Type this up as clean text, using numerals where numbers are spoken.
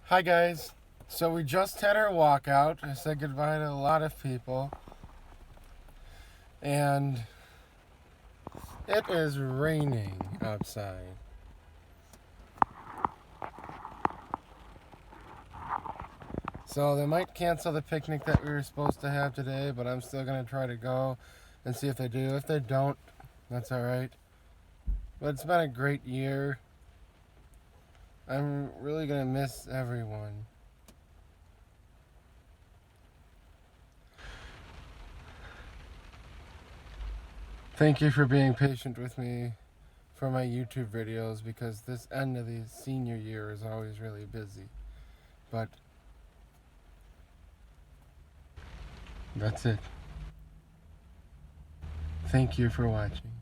Hi guys. So we just had our walkout. I said goodbye to a lot of people. And it is raining outside. So they might cancel the picnic that we were supposed to have today, but I'm still going to try to go and see if they do. If they don't, that's alright. But it's been a great year. I'm really going to miss everyone. Thank you for being patient with me for my YouTube videos because this end of the senior year is always really busy. But that's it. Thank you for watching.